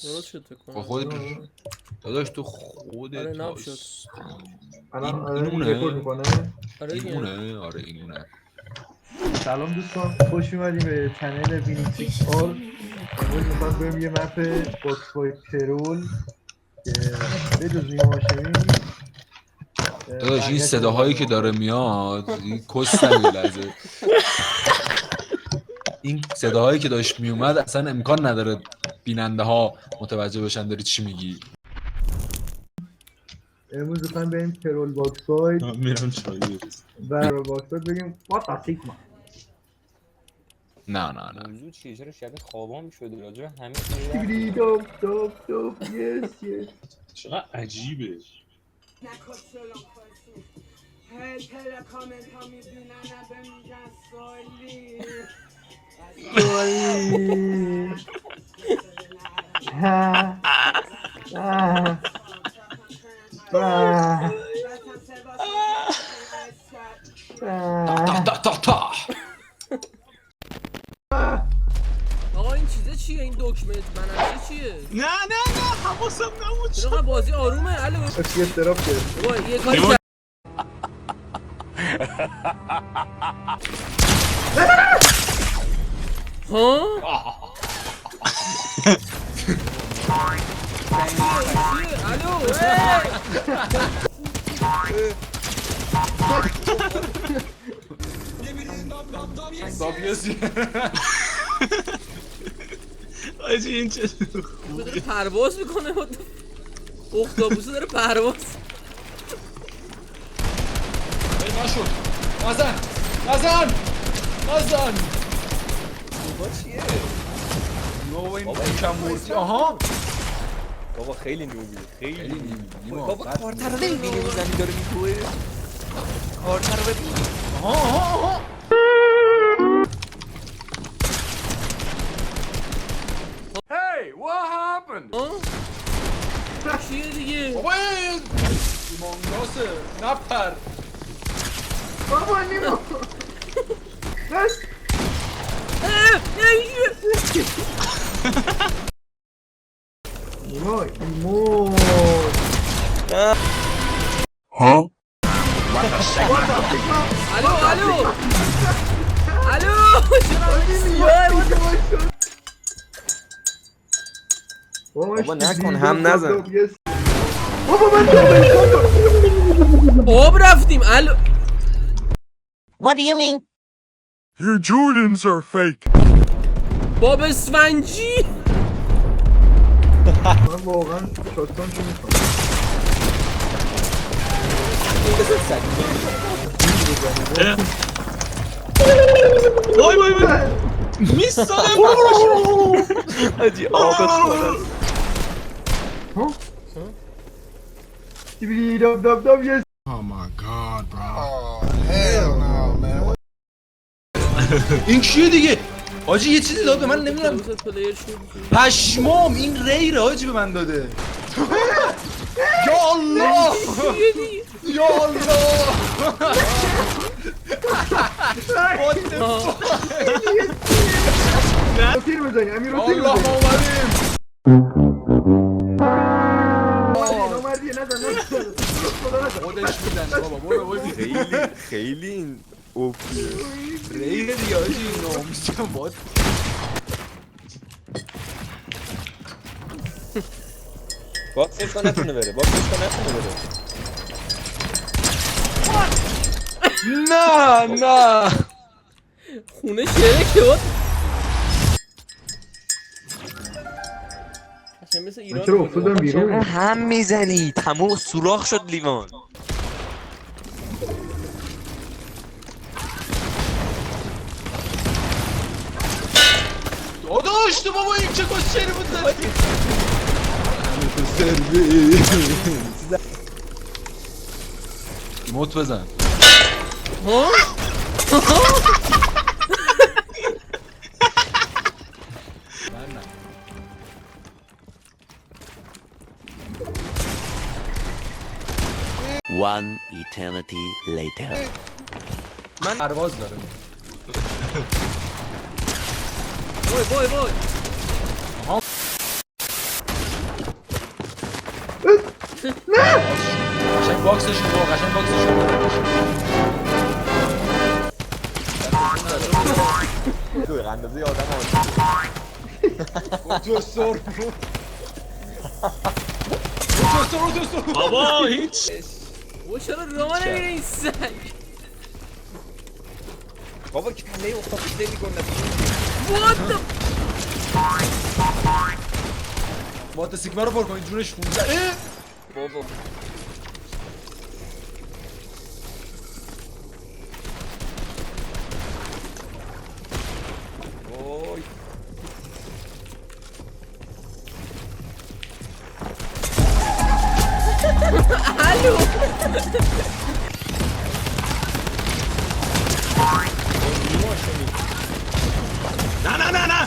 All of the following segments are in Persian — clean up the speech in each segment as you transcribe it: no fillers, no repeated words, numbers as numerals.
درست شد فکر با کنم. خودت داداش تو خودت آره ناب شد. الان اینونه رکورد میکنه. آره دیگه. اینونه آره اینونه. سلام دوستان، خوش اومدیم به چنل وینیکس آل. امروز میخوام بریم یه مپ باکس بای ترول که بجز نیما هاشمی داداش این صداهایی که داره میاد این کس نمیگه لحظه. این صداهایی که داشت میومد اصلا امکان نداره بیننده ها متوجه بشن داری چی میگی. امروز میخوام بریم ترول باکس بای میرم چایی و باکس بای بگیم واتا سیگما. نه موضوع چیه؟ چرا شبیه خوابام شده راجع به همه تیبری دوب دوب دوب یس یس. چقدر عجیبه. تا آقا این چیزه چیه؟ این دکمنت بنفشه چیه؟ نه حواسم نبود. چرا بازی آرومه؟ الو اصلی استراف کرد. بابا یه کاری کرد. ها؟ چیه؟ الو آجی این چه داره پرواز میکنه. اختاپوسه داره پرواز. نشد. نزن بابا چیه؟ بابا این کم موردی. آها بابا خیلی نوبی خیلی نیما. بابا کارتر رو نمیبینی اون زمین داره میتوه. کارتر رو ببین. آها Hey, what happened? ها؟ چیه دیگه؟ بابا این مانگاسه نپر. بابا نیما بس نیما ایمون الو بابا نکن هم نزن. بابا من آب رفتیم. الو What do you mean? Your Jordans are fake. باب اسفنجی. من واقعا شاتگان چی میخوام. وای میستانم. آجی آبت خورد. تیبری دوب دوب دوب یس. Oh my god, bro. این کیه دیگه؟ آجی یه چیزی داد به من نمیدونم. پلیر شد. پشمام این ریره آجی به من داده. یا الله یا الله. تیر بزنی امیر رو تیر الله ما بزنی. اومدیم. نامردیه نزن خودش میزنه بابا برو خیلی این اوپیه. ریره دیگه آجی ناموسم باد. باکسش کن نتونه بره. نه خونه شرکه بود. اصلا مثل ایران چرا افتادم بیرون. هم میزنی تموم سوراخ شد لیوان. داداش تو بابا این چه کسچری بود زدی. موت بزن. ها؟ One eternity later. من پرواز داره. وای باکسشون رو قشنگ باکسشون رو دوی اندازه آدم بابا هیچ او چرا راه نمیره این سگ؟ بابا کله افتاد نمی‌کنه. What the با سیگما رو پر کنید جونش 15 بابا وای الو نه نه نه نه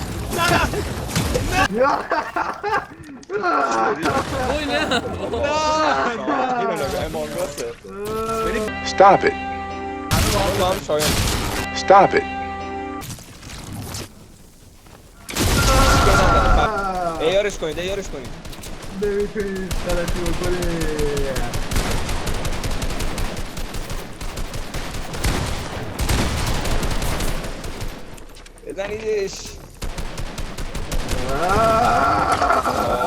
وای نه Stop it. Stop it. ایارش کنید ایارش کنید نمیتونید غلطی بکنید. بزنیدش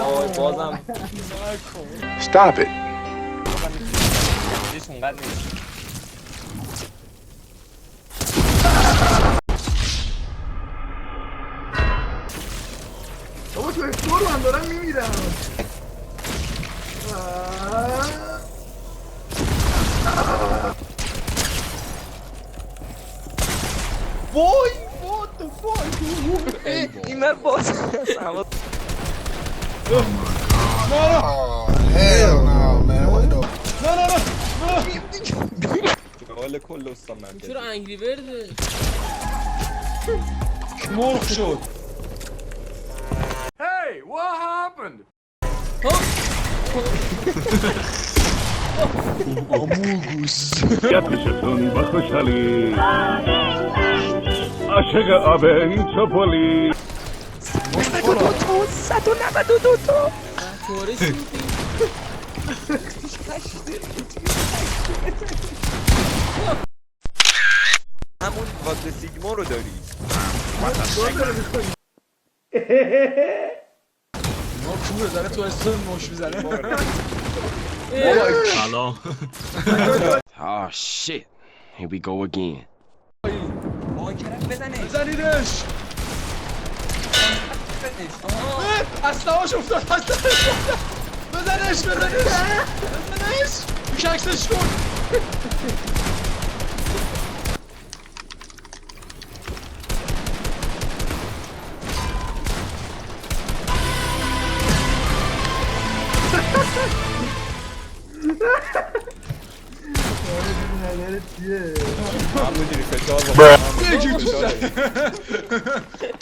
آی بازم Stop it. چیز اونقدر نیست بابا تو اکسپور من دارم میمیرم. وای what the fuck این من باز Hell no, man. What the? حال کل استان من چرا انگری برده؟ مرغ شد یتشتون با خوشحالی عاشق آب این چپولی طوره چی بودی؟ همون واکت سیگما رو داری ما کوره داره تو استون مش میزنه سلام Oh shit. Here we go again. آی کرک بزنه بزنیدش اسلحه‌اش افتاد اسلحه‌اش افتاد بزنش ککسش کن نظرت چیه؟ هم میدونی فشار با یکی تو